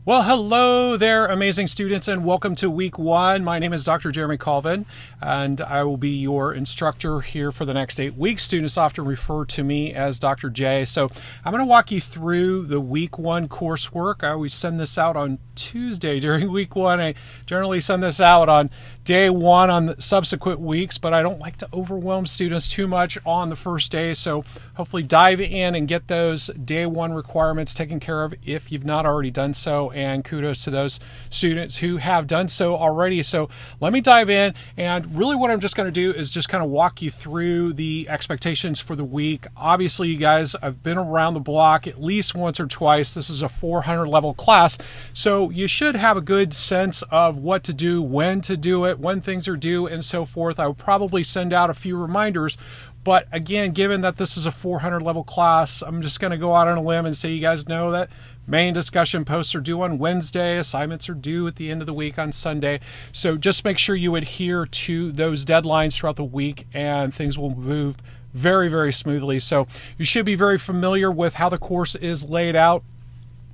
Well, hello there, amazing students, and welcome to week one. My name is Dr. Jeremy Colvin, and I will be your instructor here for the next 8 weeks. Students often refer to me as Dr. J. So I'm going to walk you through the week one coursework. I always send this out on Tuesday during week one. I generally send this out on day one on the subsequent weeks, but I don't like to overwhelm students too much on the first day. So hopefully dive in and get those day one requirements taken care of if you've not already done so. And kudos to those students who have done so already. So let me dive in, and really what I'm just going to do is just kind of walk you through the expectations for the week. Obviously, you guys, I've been around the block at least once or twice. This is a 400 level class, so you should have a good sense of what to do, when to do it, when things are due, and so forth. I will probably send out a few reminders. But again, given that this is a 400 level class, I'm just going to go out on a limb and say you guys know that main discussion posts are due on Wednesday. Assignments are due at the end of the week on Sunday. So just make sure you adhere to those deadlines throughout the week and things will move very, very smoothly. So you should be very familiar with how the course is laid out.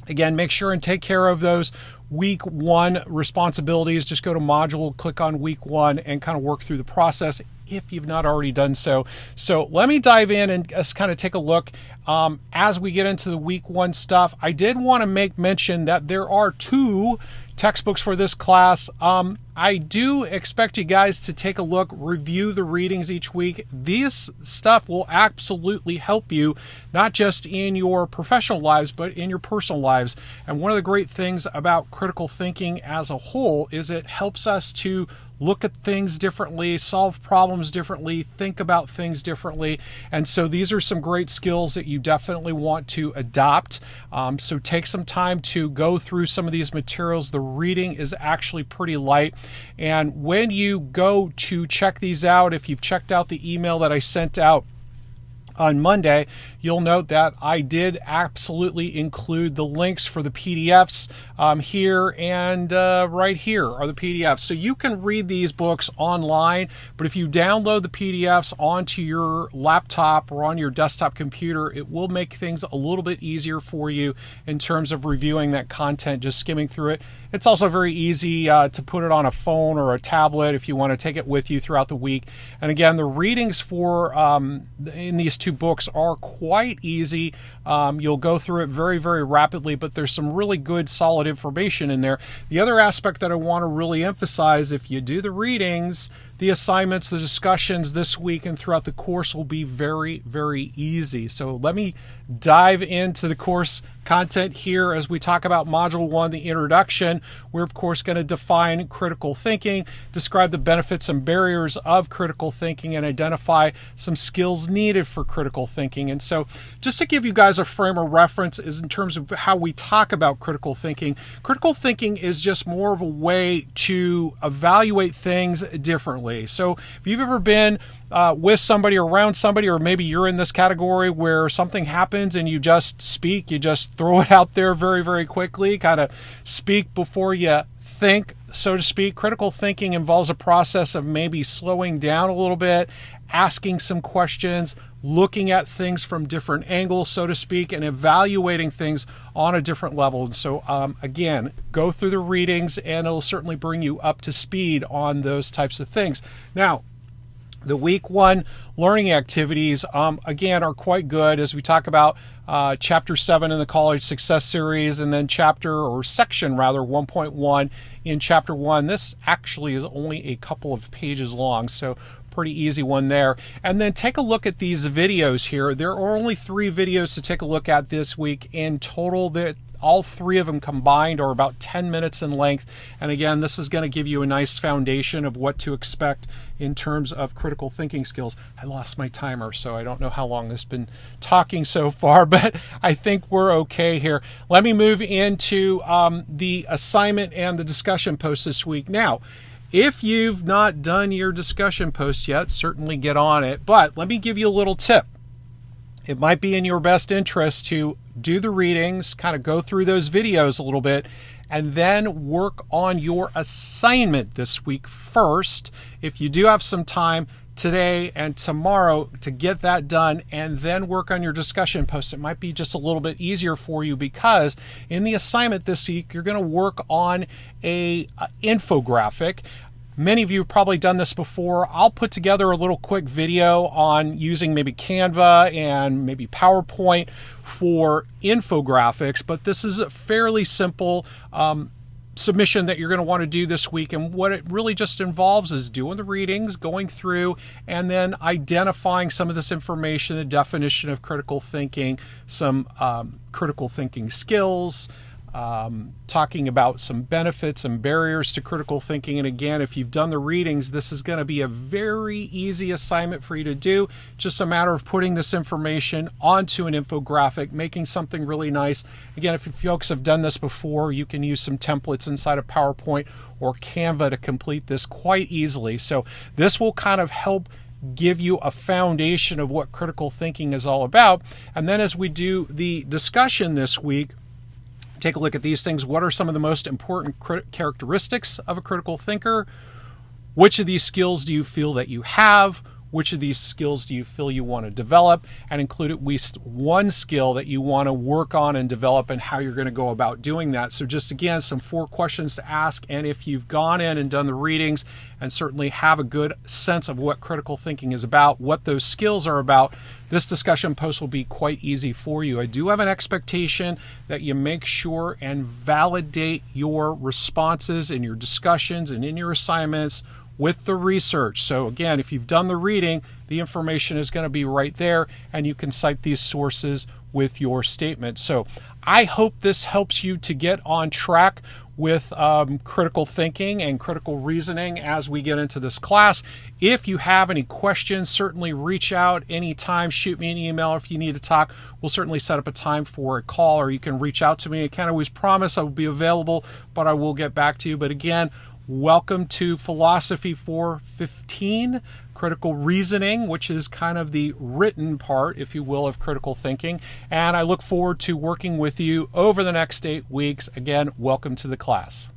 Again, make sure and take care of those week one responsibilities. Just go to module, click on week one, and kind of work through the process if you've not already done so. So let me dive in and just kind of take a look as we get into the week one stuff. I did want to make mention that there are 2 textbooks for this class. I do expect you guys to take a look, review the readings each week. This stuff will absolutely help you, not just in your professional lives, but in your personal lives. And one of the great things about critical thinking as a whole is it helps us to look at things differently, solve problems differently, think about things differently. And so these are some great skills that you definitely want to adopt. So take some time to go through some of these materials. The reading is actually pretty light. And when you go to check these out, if you've checked out the email that I sent out on Monday, you'll note that I did absolutely include the links for the PDFs here, and right here are the PDFs. So you can read these books online, but if you download the PDFs onto your laptop or on your desktop computer, it will make things a little bit easier for you in terms of reviewing that content, just skimming through it. It's also very easy to put it on a phone or a tablet if you want to take it with you throughout the week. And again, the readings for in these 2 books are quite easy. You'll go through it very, very rapidly, but there's some really good, solid information in there. The other aspect that I want to really emphasize, if you do the readings, the assignments, the discussions this week and throughout the course will be very, very easy. So let me dive into the course content here as we talk about Module 1, the introduction. We're, of course, going to define critical thinking, describe the benefits and barriers of critical thinking, and identify some skills needed for critical thinking. And so just to give you guys a frame of reference is in terms of how we talk about critical thinking. Critical thinking is just more of a way to evaluate things differently. So if you've ever been with somebody, around somebody, or maybe you're in this category where something happens and you just speak, you just throw it out there very, very quickly, kind of speak before you think, so to speak. Critical thinking involves a process of maybe slowing down a little bit, asking some questions, looking at things from different angles, so to speak, and evaluating things on a different level. And so, again, go through the readings and it'll certainly bring you up to speed on those types of things. Now, the week one learning activities, again, are quite good as we talk about Chapter 7 in the College Success Series, and then Section 1.1 in Chapter 1. This actually is only a couple of pages long, so pretty easy one there. And then take a look at these videos here. There are only 3 videos to take a look at this week in total. That all 3 of them combined are about 10 minutes in length. And again, this is going to give you a nice foundation of what to expect in terms of critical thinking skills. I lost my timer, so I don't know how long this has been talking so far, but I think we're okay here. Let me move into the assignment and the discussion post this week. Now, if you've not done your discussion post yet, certainly get on it. But let me give you a little tip. It might be in your best interest to do the readings, kind of go through those videos a little bit, and then work on your assignment this week first. If you do have some time, today and tomorrow to get that done, and then work on your discussion post. It might be just a little bit easier for you because in the assignment this week, you're going to work on a infographic. Many of you have probably done this before. I'll put together a little quick video on using maybe Canva and maybe PowerPoint for infographics, but this is a fairly simple submission that you're going to want to do this week. And what it really just involves is doing the readings, going through, and then identifying some of this information, the definition of critical thinking, some critical thinking skills, talking about some benefits and barriers to critical thinking. And again, if you've done the readings, this is going to be a very easy assignment for you to do. Just a matter of putting this information onto an infographic, making something really nice. Again, if you folks have done this before, you can use some templates inside of PowerPoint or Canva to complete this quite easily. So this will kind of help give you a foundation of what critical thinking is all about. And then as we do the discussion this week, take a look at these things. What are some of the most important characteristics of a critical thinker? Which of these skills do you feel that you have? Which of these skills do you feel you want to develop? And include at least one skill that you want to work on and develop, and how you're going to go about doing that. So just again, some 4 questions to ask. And if you've gone in and done the readings and certainly have a good sense of what critical thinking is about, what those skills are about, this discussion post will be quite easy for you. I do have an expectation that you make sure and validate your responses in your discussions and in your assignments with the research. So again, if you've done the reading, the information is going to be right there, and you can cite these sources with your statement. So I hope this helps you to get on track with critical thinking and critical reasoning as we get into this class. If you have any questions, certainly reach out anytime. Shoot me an email if you need to talk. We'll certainly set up a time for a call, or you can reach out to me. I can't always promise I will be available, but I will get back to you. But again, welcome to Philosophy 415, Critical Reasoning, which is kind of the written part, if you will, of critical thinking. And I look forward to working with you over the next 8 weeks. Again, welcome to the class.